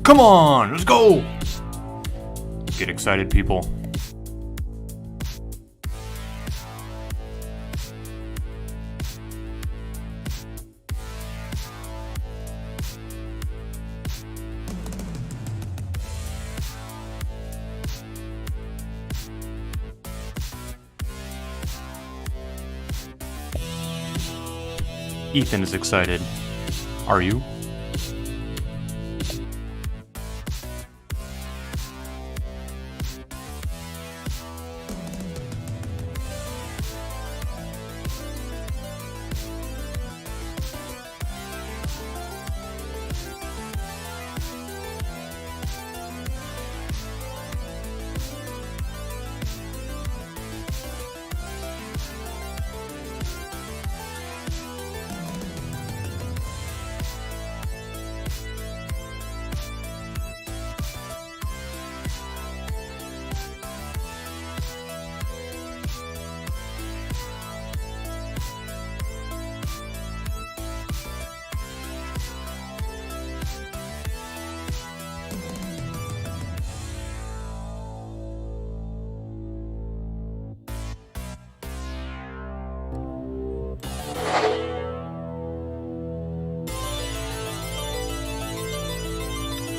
Come on, let's go! Get excited, people. Ethan is excited. Are you?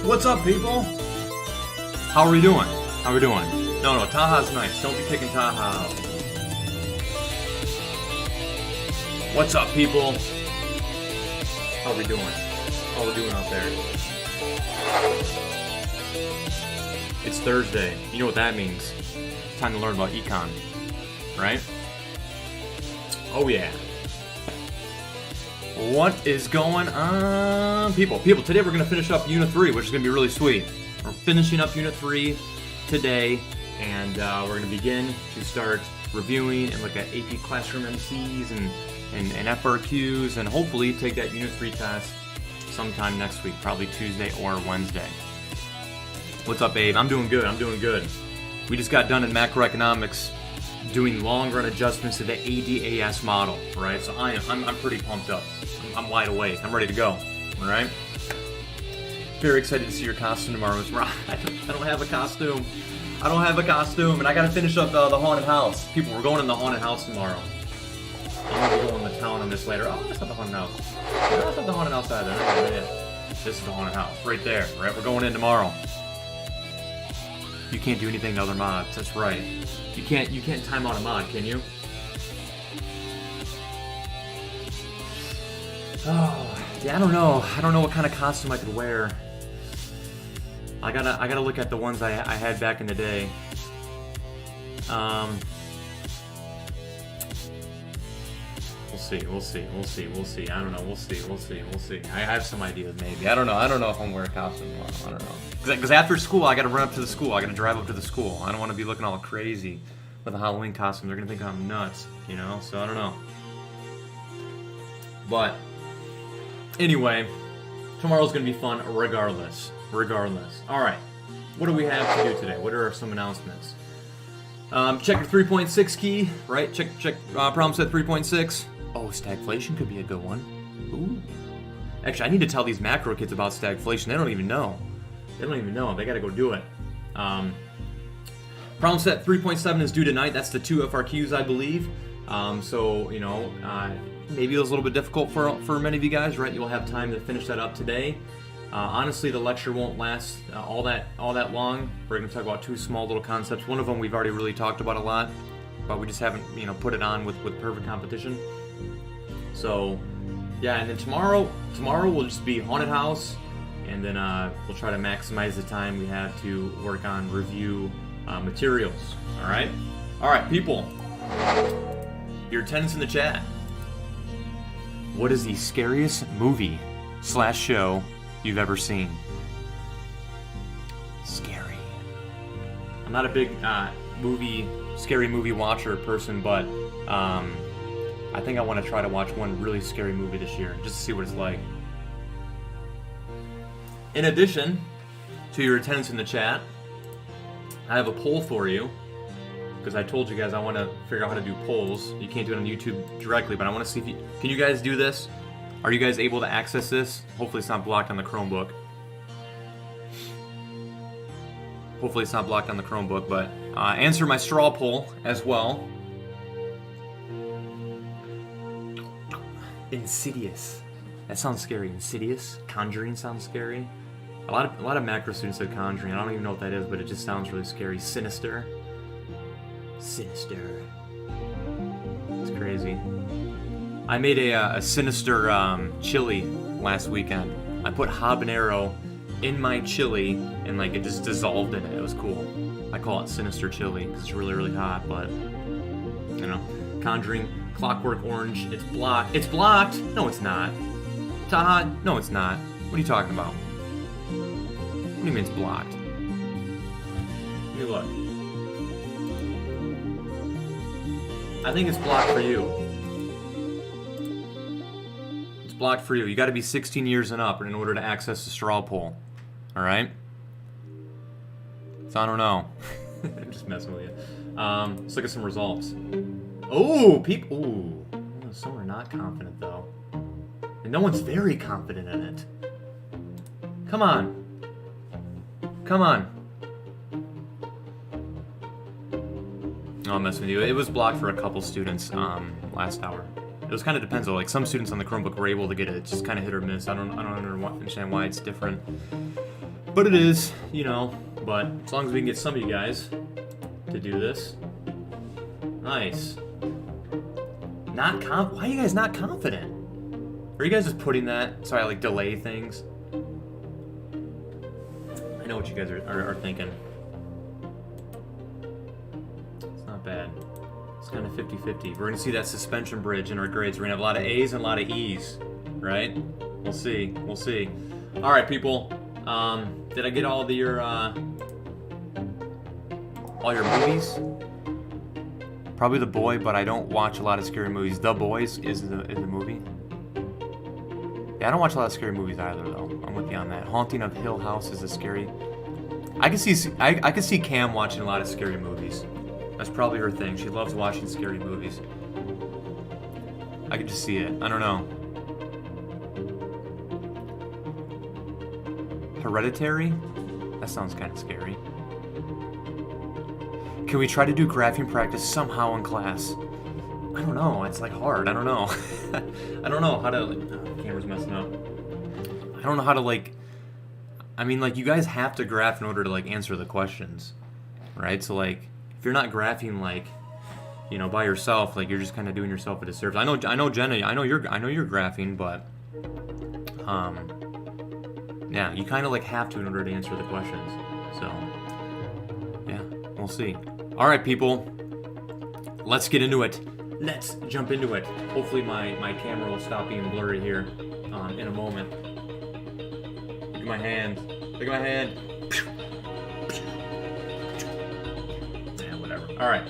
What's up, people? How are we doing? How are we doing? No, Taha's nice. Don't be kicking Taha out. What's up, people? How are we doing? How are we doing out there? It's Thursday. You know what that means. It's time to learn about econ, right? Oh, yeah. What is going on, people? Today we're going to finish up Unit 3, which is going to be really sweet. We're finishing up Unit 3 today, and we're going to begin to start reviewing and look at AP Classroom MCs and FRQs, and hopefully take that Unit 3 test sometime next week, probably Tuesday or Wednesday. What's up, Abe? I'm doing good. We just got done in macroeconomics doing long-run adjustments to the ADAS model, right? So I'm pretty pumped up. I'm wide awake. I'm ready to go, all right? Very excited to see your costume tomorrow, Ms. Rock. I don't have a costume. And I gotta finish up the haunted house. People, we're going in the haunted house tomorrow. I'm gonna be going to town on this later. Oh, that's not the haunted house. No, that's not the haunted house either. This is the haunted house, right there, right? We're going in tomorrow. You can't do anything to other mods. That's right. You can't time out a mod, can you? Oh, yeah, I don't know what kind of costume I could wear. I gotta look at the ones I had back in the day. We'll see. I don't know. We'll see. I have some ideas, maybe. I don't know if I'm wearing a costume tomorrow. I don't know. Because after school, I gotta run up to the school. I gotta drive up to the school. I don't want to be looking all crazy with a Halloween costume. They're gonna think I'm nuts, you know? So I don't know. But anyway, tomorrow's gonna be fun regardless. All right. What do we have to do today? What are some announcements? Check your 3.6 key, right? Check problem set 3.6. Oh, stagflation could be a good one. Ooh. Actually, I need to tell these macro kids about stagflation. They don't even know. They gotta go do it. Problem set 3.7 is due tonight. That's the 2 FRQs, I believe. So, you know, maybe it was a little bit difficult for many of you guys, right? You'll have time to finish that up today. Honestly, the lecture won't last all that long. We're going to talk about 2 small little concepts. One of them we've already really talked about a lot, but we just haven't, put it on with perfect competition. So, yeah, and then tomorrow will just be haunted house, and then we'll try to maximize the time we have to work on review materials. All right, people. Your attendance in the chat. What is the scariest movie/show you've ever seen? Scary. I'm not a big scary movie watcher person, but I think I want to try to watch one really scary movie this year, just to see what it's like. In addition to your attendance in the chat, I have a poll for you, because I told you guys I want to figure out how to do polls. You can't do it on YouTube directly, but I want to see if can you guys do this? Are you guys able to access this? Hopefully it's not blocked on the Chromebook. Hopefully it's not blocked on the Chromebook, but answer my straw poll as well. Insidious. That sounds scary. Insidious. Conjuring sounds scary. A lot of macro students said Conjuring. I don't even know what that is, but it just sounds really scary. Sinister. Sinister. It's crazy. I made a Sinister chili last weekend. I put habanero in my chili and like it just dissolved in it. It was cool. I call it Sinister chili because it's really, really hot, but you know. Conjuring, Clockwork Orange, it's blocked. It's blocked! No, it's not. Taha, no, it's not. What are you talking about? What do you mean it's blocked? Let me look. I think it's blocked for you. It's blocked for you. You gotta be 16 years and up in order to access the straw poll. Alright? So I don't know. I'm just messing with you. Let's look at some results. Oh, people. Ooh. Some are not confident, though. And no one's very confident in it. Come on. Come on. Oh, I'm messing with you. It was blocked for a couple students last hour. It was kind of depends though. Like some students on the Chromebook were able to get it. It's just kind of hit or miss. I don't understand why it's different. But it is, you know. But as long as we can get some of you guys to do this. Nice. Why are you guys not confident? Are you guys just putting that so I like delay things? I know what you guys are thinking. It's not bad. It's kind of 50-50. We're going to see that suspension bridge in our grades. We're going to have a lot of A's and a lot of E's, right? We'll see. We'll see. All right, people. Did I get all your movies? Probably The Boy, but I don't watch a lot of scary movies. The Boys is the movie. Yeah, I don't watch a lot of scary movies either, though. I'm with you on that. Haunting of Hill House is a scary. I could see Cam watching a lot of scary movies. That's probably her thing. She loves watching scary movies. I could just see it. I don't know. Hereditary? That sounds kind of scary. Can we try to do graphing practice somehow in class? I don't know. It's like hard. I don't know. I don't know how to. The camera's messing up. I don't know how to like. I mean, like you guys have to graph in order to like answer the questions, right? So like, if you're not graphing like, you know, by yourself, like you're just kind of doing yourself a disservice. I know, Jenna. I know you're graphing, but yeah, you kind of like have to in order to answer the questions. So yeah, we'll see. All right, people. Let's get into it. Let's jump into it. Hopefully my camera will stop being blurry here in a moment. Look at my hand. Look at my hand. Yeah, whatever. All right.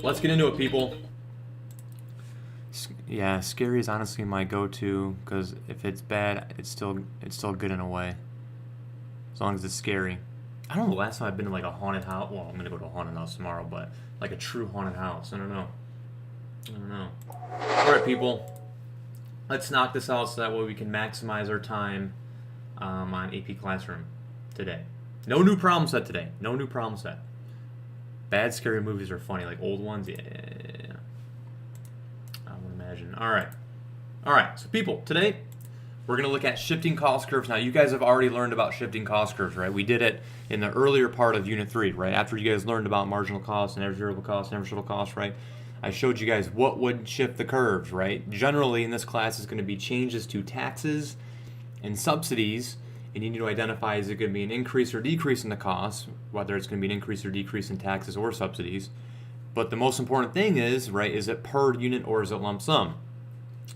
Let's get into it, people. Yeah, scary is honestly my go-to because if it's bad, it's still good in a way. As long as it's scary. I don't know the last time I've been to like a haunted house. Well, I'm gonna go to a haunted house tomorrow, but like a true haunted house. I don't know. All right, people. Let's knock this out so that way we can maximize our time on AP Classroom today. No new problem set today. No new problem set. Bad scary movies are funny, like old ones. Yeah. I would imagine. All right. So, people, today we're going to look at shifting cost curves. Now, you guys have already learned about shifting cost curves, right? We did it in the earlier part of Unit 3, right? After you guys learned about marginal cost and average variable cost and average total cost, right? I showed you guys what would shift the curves, right? Generally, in this class, it's going to be changes to taxes and subsidies, and you need to identify is it going to be an increase or decrease in the cost, whether it's going to be an increase or decrease in taxes or subsidies. But the most important thing is, right, is it per unit or is it lump sum?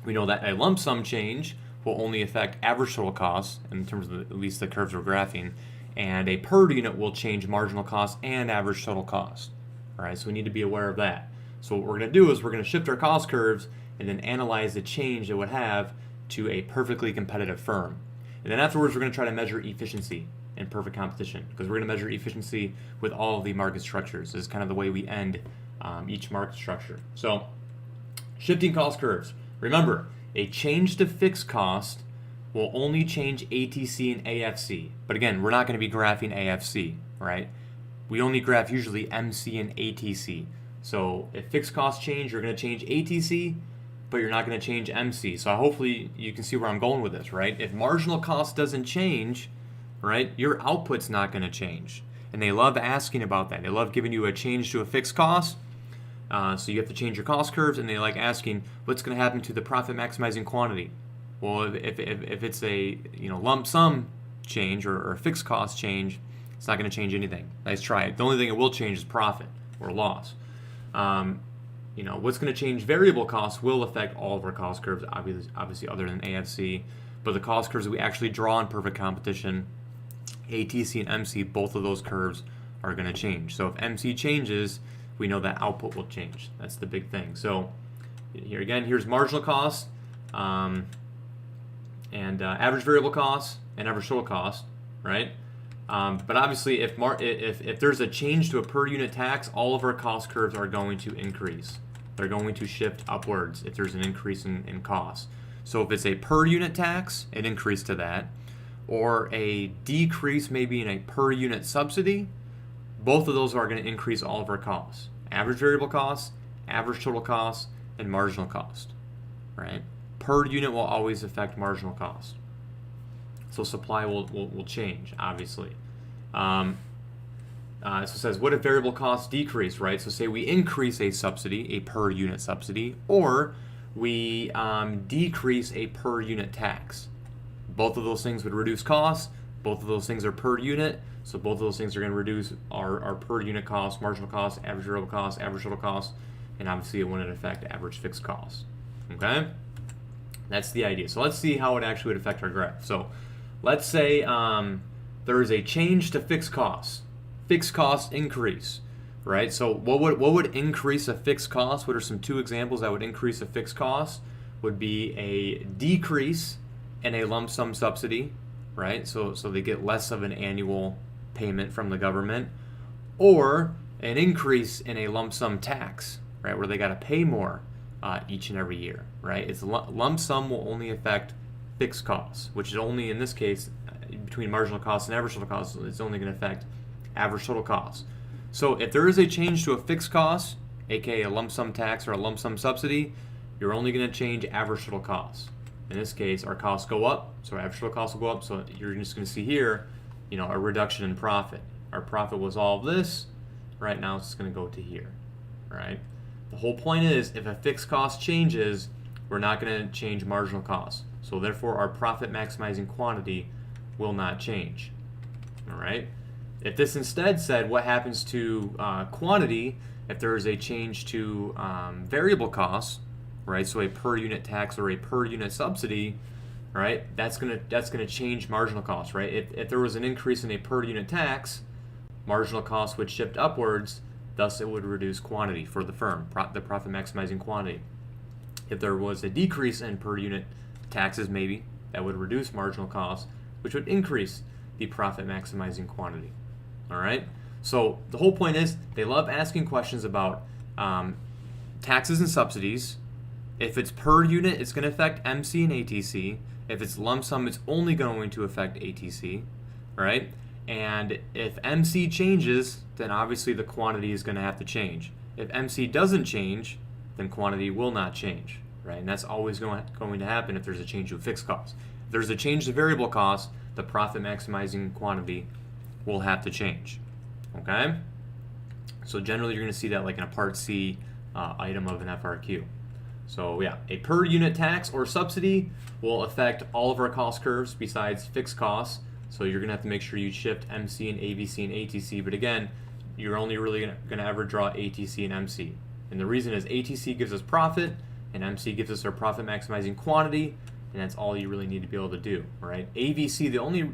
We know that a lump sum change will only affect average total costs in terms of at least the curves we're graphing, and a per unit will change marginal cost and average total cost. All right, so we need to be aware of that. So what we're going to do is we're going to shift our cost curves and then analyze the change it would have to a perfectly competitive firm. And then afterwards, we're going to try to measure efficiency in perfect competition because we're going to measure efficiency with all of the market structures. This is kind of the way we end each market structure. So shifting cost curves. Remember, a change to fixed cost will only change ATC and AFC. But again, we're not going to be graphing AFC, right? we only graph usually MC and ATC. So if fixed costs change, you're going to change ATC, but you're not going to change MC. So hopefully you can see where I'm going with this, right? If marginal cost doesn't change, right, your output's not going to change. And they love asking about that. They love giving you a change to a fixed cost. So you have to change your cost curves, and they like asking what's going to happen to the profit maximizing quantity. Well, if it's a lump sum change or a fixed cost change, it's not going to change anything. Nice try. The only thing it will change is profit or loss. What's going to change variable costs will affect all of our cost curves, obviously other than AFC. But the cost curves that we actually draw in perfect competition, ATC and MC, both of those curves are going to change. So if MC changes, we know that output will change. That's the big thing. So here again, here's marginal cost, and average variable cost and average total cost, right? But obviously, if there's a change to a per unit tax, all of our cost curves are going to increase. They're going to shift upwards if there's an increase in cost. So if it's a per unit tax, an increase to that, or a decrease maybe in a per unit subsidy, both of those are going to increase all of our costs. Average variable costs, average total costs, and marginal cost, right? Per unit will always affect marginal cost. So supply will change, obviously. So it says, what if variable costs decrease, right? So say we increase a subsidy, a per unit subsidy, or we decrease a per unit tax. Both of those things would reduce costs. Both of those things are per unit. So both of those things are going to reduce our per unit cost, marginal cost, average variable cost, average total cost, and obviously it wouldn't affect average fixed costs. Okay? That's the idea. So let's see how it actually would affect our graph. So let's say there is a change to fixed costs. Fixed cost increase, right? So what would increase a fixed cost? What are some two examples that would increase a fixed cost? Would be a decrease in a lump sum subsidy, right? So they get less of an annual payment from the government, or an increase in a lump sum tax, right, where they got to pay more each and every year, right? It's lump sum will only affect fixed costs, which is only in this case between marginal costs and average total costs. It's only going to affect average total costs. So if there is a change to a fixed cost, aka a lump sum tax or a lump sum subsidy, you're only going to change average total costs. In this case, our costs go up, so our average total costs will go up. So you're just going to see here, a reduction in profit. Our profit was all of this. Right now, it's just going to go to here, right? The whole point is, if a fixed cost changes, we're not going to change marginal costs. So therefore, our profit maximizing quantity will not change, all right? If this instead said what happens to quantity if there is a change to variable costs, right? So a per unit tax or a per unit subsidy, right? That's gonna change marginal costs, right? If there was an increase in a per unit tax, marginal costs would shift upwards. Thus, it would reduce quantity for the firm, the profit maximizing quantity. If there was a decrease in per unit taxes, maybe that would reduce marginal costs, which would increase the profit maximizing quantity. All right. So the whole point is they love asking questions about taxes and subsidies. If it's per unit, it's going to affect MC and ATC. If it's lump sum, it's only going to affect ATC, right? And if MC changes, then obviously the quantity is going to have to change. If MC doesn't change, then quantity will not change, right? And that's always going to happen if there's a change to a fixed cost. If there's a change to variable cost, the profit maximizing quantity will have to change, okay? So generally you're going to see that like in a Part C item of an FRQ. So yeah, a per unit tax or subsidy will affect all of our cost curves besides fixed costs. So you're going to have to make sure you shift MC and AVC and ATC. But again, you're only really going to ever draw ATC and MC. And the reason is ATC gives us profit and MC gives us our profit maximizing quantity. And that's all you really need to be able to do, right? AVC, the only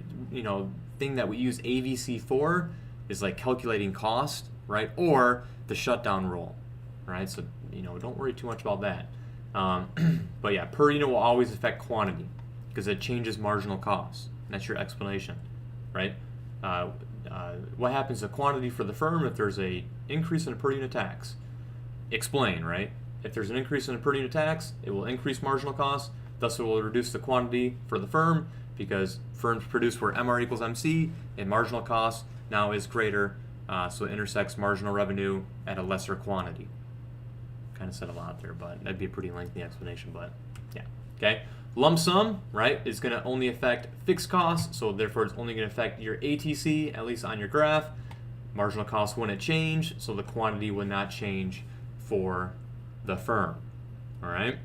thing that we use AVC for is like calculating cost, right? Or the shutdown rule, right? So don't worry too much about that. But yeah, per unit will always affect quantity because it changes marginal costs. That's your explanation, right? What happens to quantity for the firm if there's a increase in a per unit tax? Explain, right? If there's an increase in a per unit tax, it will increase marginal costs. Thus, it will reduce the quantity for the firm because firms produce where MR equals MC and marginal cost now is greater So it intersects marginal revenue at a lesser quantity. Kind of said a lot there, but that'd be a pretty lengthy explanation, but yeah. Okay. Lump sum, right, is going to only affect fixed costs, so therefore it's only going to affect your ATC, at least on your graph. Marginal cost wouldn't change, so the quantity would not change for the firm. All right.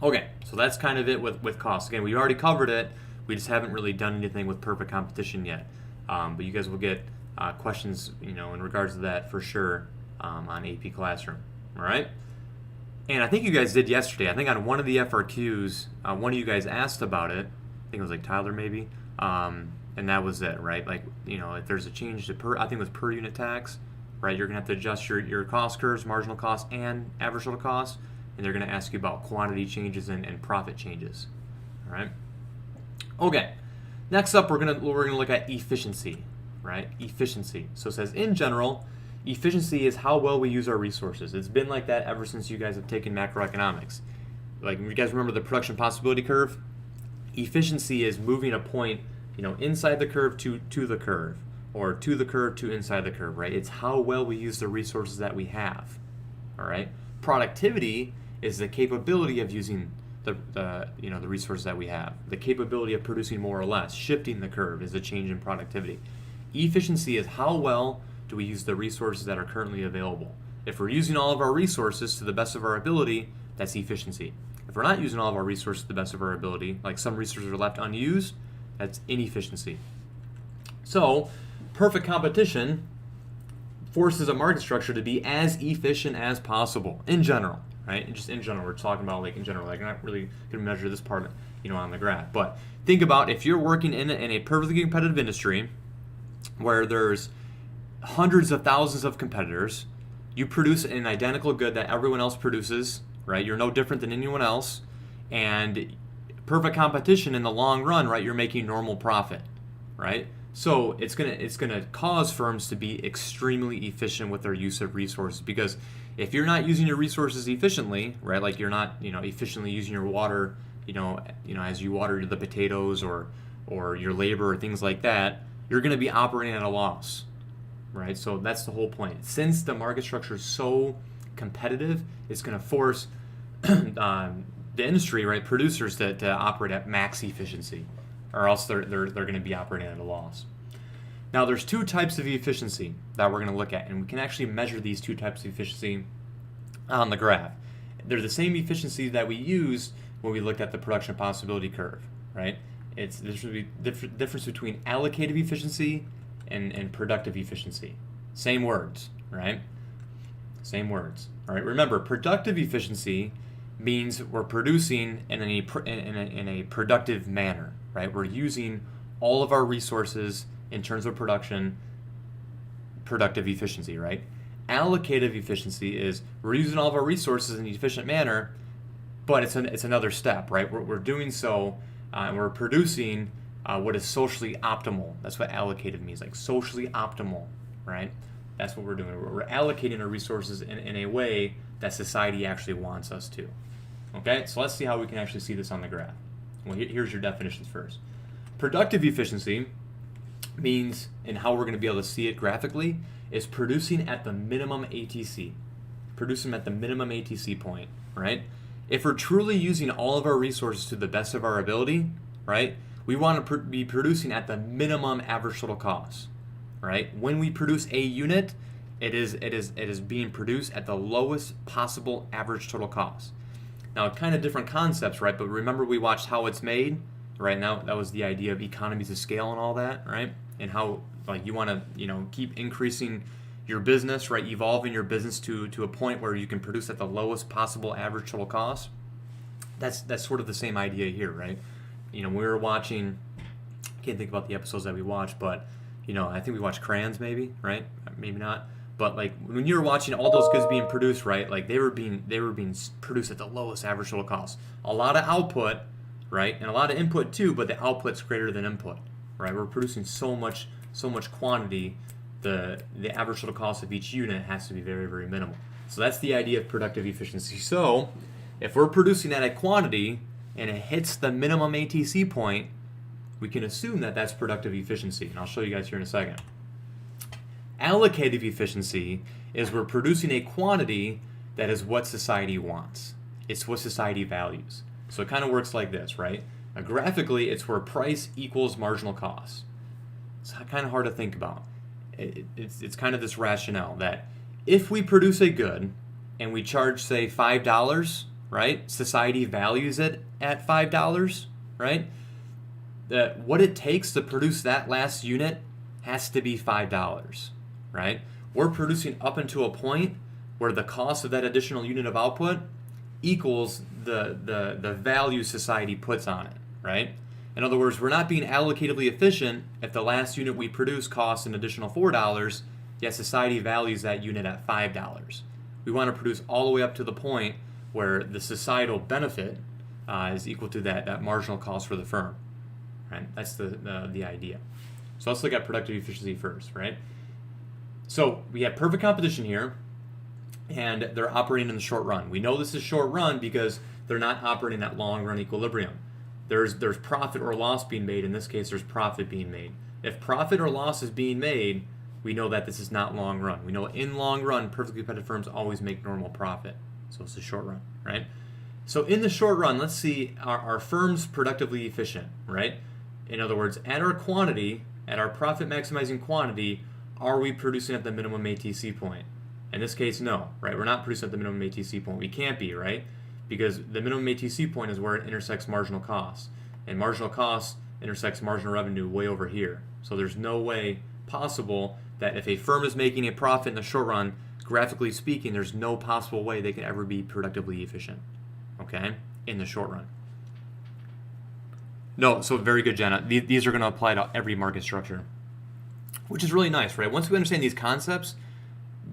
Okay, so that's kind of it with costs. Again, we already covered it. We just haven't really done anything with perfect competition yet. But you guys will get questions, in regards to that for sure on AP Classroom. All right. And I think you guys did yesterday. I think on one of the FRQs, one of you guys asked about it. I think it was like Tyler maybe. And that was it, right? Like, if there's a change to I think it was per unit tax, right? You're going to have to adjust your cost curves, marginal cost, and average total cost. And they're going to ask you about quantity changes and profit changes. All right. Okay. Next up, we're gonna look at efficiency, right? Efficiency. So it says, in general, efficiency is how well we use our resources. It's been like that ever since you guys have taken macroeconomics. Like, you guys remember the production possibility curve? Efficiency is moving a point, inside the curve to the curve, or to the curve to inside the curve, right? It's how well we use the resources that we have. All right. Productivity is the capability of using the resources that we have. The capability of producing more or less. Shifting the curve is a change in productivity. Efficiency is how well do we use the resources that are currently available. If we're using all of our resources to the best of our ability, that's efficiency. If we're not using all of our resources to the best of our ability, like some resources are left unused, that's inefficiency. So, perfect competition forces a market structure to be as efficient as possible in general, right? And just in general, we're talking about like in general, like I'm not really going to measure this part, on the graph. But think about if you're working in a perfectly competitive industry where there's hundreds of thousands of competitors, you produce an identical good that everyone else produces, right? You're no different than anyone else, and perfect competition in the long run, right? You're making normal profit, right? So it's gonna cause firms to be extremely efficient with their use of resources, because if you're not using your resources efficiently, right? Like you're not efficiently using your water, as you water the potatoes or your labor or things like that, you're gonna be operating at a loss, right? So that's the whole point. Since the market structure is so competitive, it's gonna force the industry, right? Producers to operate at max efficiency, or else they're going to be operating at a loss. Now, there's two types of efficiency that we're going to look at, and we can actually measure these two types of efficiency on the graph. They're the same efficiency that we used when we looked at the production possibility curve, right? It's the difference between allocative efficiency and productive efficiency. Same words, right? Same words. All right. Remember, productive efficiency means we're producing in a productive manner, right? We're using all of our resources in terms of productive efficiency, right? Allocative efficiency is we're using all of our resources in an efficient manner, but it's another step, right? We're doing so, and we're producing what is socially optimal. That's what allocative means, like socially optimal, right? That's what we're doing. We're allocating our resources in a way that society actually wants us to. Okay, so let's see how we can actually see this on the graph. Well, here's your definitions first. Productive efficiency means, and how we're going to be able to see it graphically, is producing at the minimum ATC. Producing at the minimum ATC point, right? If we're truly using all of our resources to the best of our ability, right, we want to be producing at the minimum average total cost, right? When we produce a unit, it is being produced at the lowest possible average total cost. Now, kind of different concepts, right? But remember, we watched how it's made, right? Now, that was the idea of economies of scale and all that, right? And how, like, you want to, keep increasing your business, right? Evolving your business to a point where you can produce at the lowest possible average total cost. That's sort of the same idea here, right? We were watching, I can't think about the episodes that we watched, but, I think we watched Crayons maybe, right? Maybe not. But like when you're watching all those goods being produced, right? Like they were being produced at the lowest average total cost. A lot of output, right, and a lot of input too, but the output's greater than input, right? We're producing so much quantity. The average total cost of each unit has to be very, very minimal. So that's the idea of productive efficiency. So if we're producing at a quantity and it hits the minimum ATC point, we can assume that that's productive efficiency. And I'll show you guys here in a second. Allocative efficiency is we're producing a quantity that is what society wants. It's what society values. So it kind of works like this, right? Graphically, it's where price equals marginal cost. It's kind of hard to think about. It's kind of this rationale that if we produce a good and we charge, say, $5, right? Society values it at $5, right? What it takes to produce that last unit has to be $5, right? We're producing up until a point where the cost of that additional unit of output equals the value society puts on it, right? In other words, we're not being allocatively efficient if the last unit we produce costs an additional $4, yet society values that unit at $5. We want to produce all the way up to the point where the societal benefit is equal to that marginal cost for the firm, right? That's the idea. So let's look at productive efficiency first, right? So we have perfect competition here, and they're operating in the short run. We know this is short run because they're not operating at long run equilibrium. There's profit or loss being made. In this case, there's profit being made. If profit or loss is being made, we know that this is not long run. We know in long run, perfectly competitive firms always make normal profit. So it's a short run, right? So in the short run, let's see, are firms productively efficient, right? In other words, at our quantity, at our profit maximizing quantity, are we producing at the minimum ATC point? In this case, no, right? We're not producing at the minimum ATC point. We can't be, right? Because the minimum ATC point is where it intersects marginal cost. And marginal cost intersects marginal revenue way over here. So there's no way possible that if a firm is making a profit in the short run, graphically speaking, there's no possible way they can ever be productively efficient, okay, in the short run. No, so very good, Jenna. These are going to apply to every market structure, which is really nice, right? Once we understand these concepts,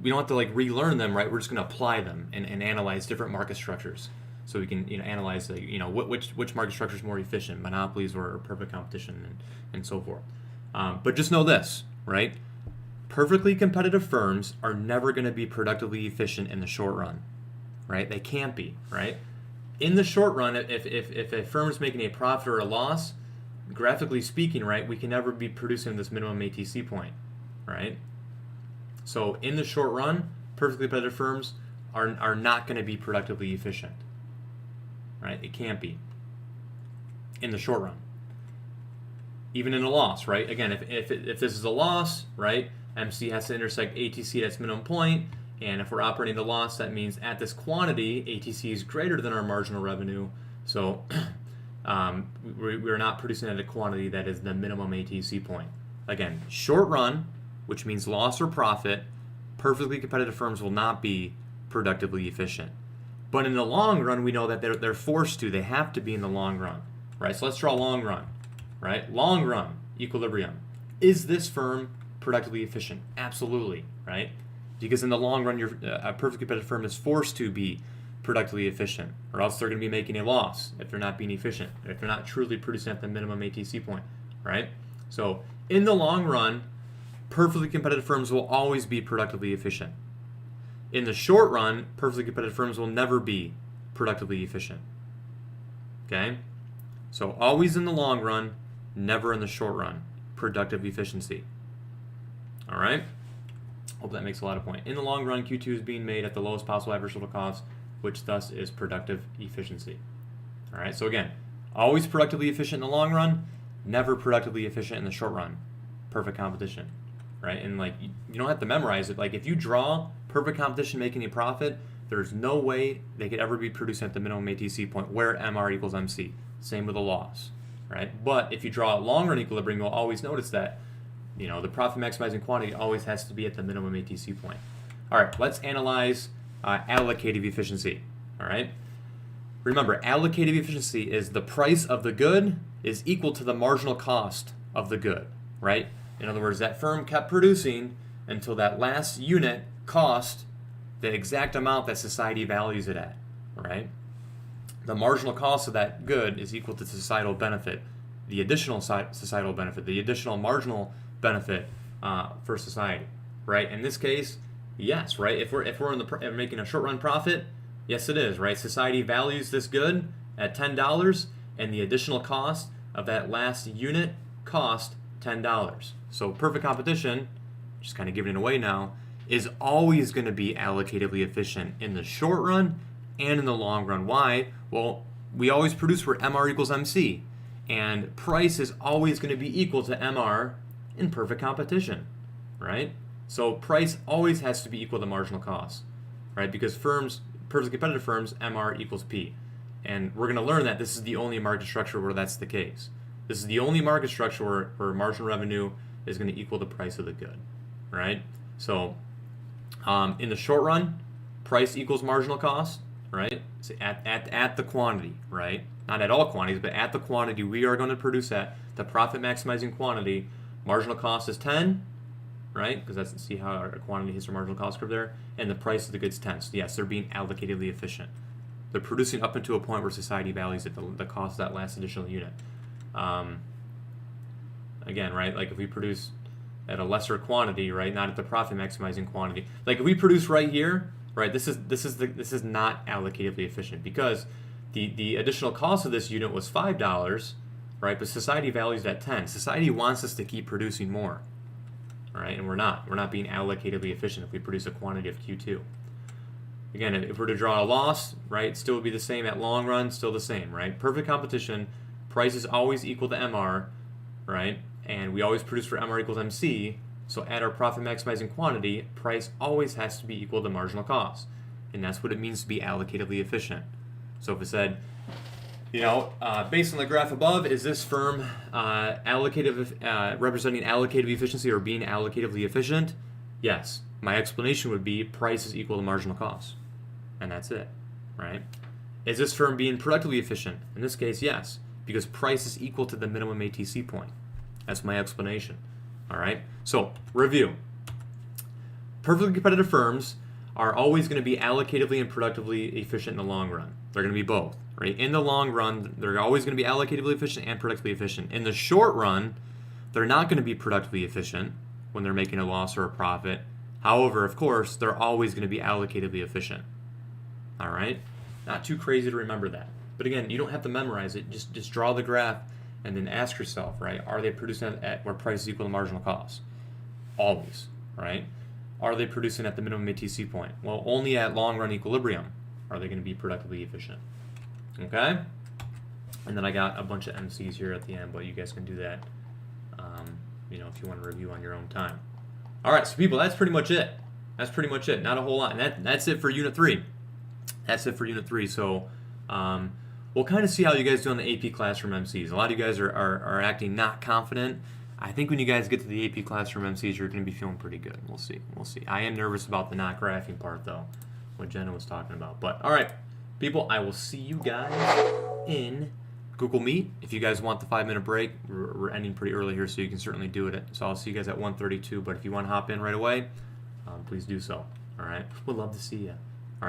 we don't have to relearn them, right? We're just going to apply them and analyze different market structures. So we can analyze which market structure is more efficient, monopolies or perfect competition and so forth. But just know this, right? Perfectly competitive firms are never going to be productively efficient in the short run, right? They can't be, right? In the short run, if a firm is making a profit or a loss, graphically speaking, right, we can never be producing this minimum ATC point, right? So in the short run, perfectly competitive firms are not going to be productively efficient, right? It can't be in the short run. Even in a loss, right? Again, if this is a loss, right, MC has to intersect ATC at its minimum point, and if we're operating the loss, that means at this quantity, ATC is greater than our marginal revenue, so we're not producing at a quantity that is the minimum ATC point. Again, short run, which means loss or profit, perfectly competitive firms will not be productively efficient. But in the long run, we know that they're forced to. They have to be in the long run, right? So let's draw long run, right? Long run, equilibrium. Is this firm productively efficient? Absolutely, right? Because in the long run, a perfectly competitive firm is forced to be productively efficient, or else they're going to be making a loss if they're not being efficient, if they're not truly producing at the minimum ATC point, right? So in the long run, perfectly competitive firms will always be productively efficient. In the short run, perfectly competitive firms will never be productively efficient. Okay? So always in the long run, never in the short run. Productive efficiency. All right? Hope that makes a lot of point. In the long run, Q2 is being made at the lowest possible average total cost, which thus is productive efficiency. All right? So again, always productively efficient in the long run, never productively efficient in the short run. Perfect competition. Right? And you don't have to memorize it. If you draw perfect competition making a profit, there's no way they could ever be producing at the minimum ATC point where MR equals MC. Same with a loss, right? But if you draw a long run equilibrium, you'll always notice that the profit maximizing quantity always has to be at the minimum ATC point. All right, let's analyze allocative efficiency. All right. Remember, allocative efficiency is the price of the good is equal to the marginal cost of the good, right? In other words, that firm kept producing until that last unit cost the exact amount that society values it at, right? The marginal cost of that good is equal to societal benefit, the additional societal benefit, the additional marginal benefit for society, right? In this case, yes, right? If we're making a short run profit, yes, it is, right? Society values this good at $10, and the additional cost of that last unit cost $10. So perfect competition just kind of giving it away now, is always going to be allocatively efficient in the short run and in the long run. Why? Well, we always produce where MR equals MC, and price is always going to be equal to MR in perfect competition, right? So price always has to be equal to marginal cost, right? Because firms, perfectly competitive firms, MR equals P. And we're going to learn that this is the only market structure where that's the case. This is the only market structure where marginal revenue is going to equal the price of the good, right? So in the short run, price equals marginal cost, right? So at the quantity, right? Not at all quantities, but at the quantity we are going to produce at, the profit maximizing quantity, marginal cost is 10, right? Because that's, see how our quantity hits our marginal cost curve there, and the price of the goods 10. So yes, they're being allocatively efficient. They're producing up into a point where society values it, the cost of that last additional unit. Again, right? Like if we produce at a lesser quantity, right? Not at the profit maximizing quantity. Like if we produce right here, right? This is not allocatively efficient because the additional cost of this unit was $5, right? But society values it at 10. Society wants us to keep producing more, right? And we're not. We're not being allocatively efficient if we produce a quantity of Q2. Again, if we're to draw a loss, right, still would be the same at long run, still the same, right? Perfect competition, price is always equal to MR, right? And we always produce for MR equals MC, so at our profit maximizing quantity, price always has to be equal to marginal cost. And that's what it means to be allocatively efficient. So if it said, based on the graph above, is this firm representing allocative efficiency or being allocatively efficient? Yes. My explanation would be price is equal to marginal cost. And that's it, right? Is this firm being productively efficient? In this case, yes, because price is equal to the minimum ATC point. That's my explanation, all right? So, review. Perfectly competitive firms are always going to be allocatively and productively efficient in the long run. They're going to be both, right? In the long run, they're always going to be allocatively efficient and productively efficient. In the short run, they're not going to be productively efficient when they're making a loss or a profit. However, of course, they're always going to be allocatively efficient. All right? Not too crazy to remember that. But again, you don't have to memorize it. Just draw the graph and then ask yourself, right? Are they producing at where price is equal to marginal cost? Always, right? Are they producing at the minimum ATC point? Well, only at long run equilibrium are they going to be productively efficient. Okay? And then I got a bunch of MCs here at the end, but you guys can do that, if you want to review on your own time. All right, so people, that's pretty much it. That's pretty much it. Not a whole lot. And that's it for Unit 3. That's it for Unit 3. So we'll kind of see how you guys do on the AP Classroom MCs. A lot of you guys are acting not confident. I think when you guys get to the AP Classroom MCs, you're going to be feeling pretty good. We'll see. We'll see. I am nervous about the not graphing part, though, what Jenna was talking about. But, all right, people, I will see you guys in Google Meet. If you guys want the 5-minute break, we're ending pretty early here, so you can certainly do it. So I'll see you guys at 1:32. But if you want to hop in right away, please do so. All right? We'd love to see you.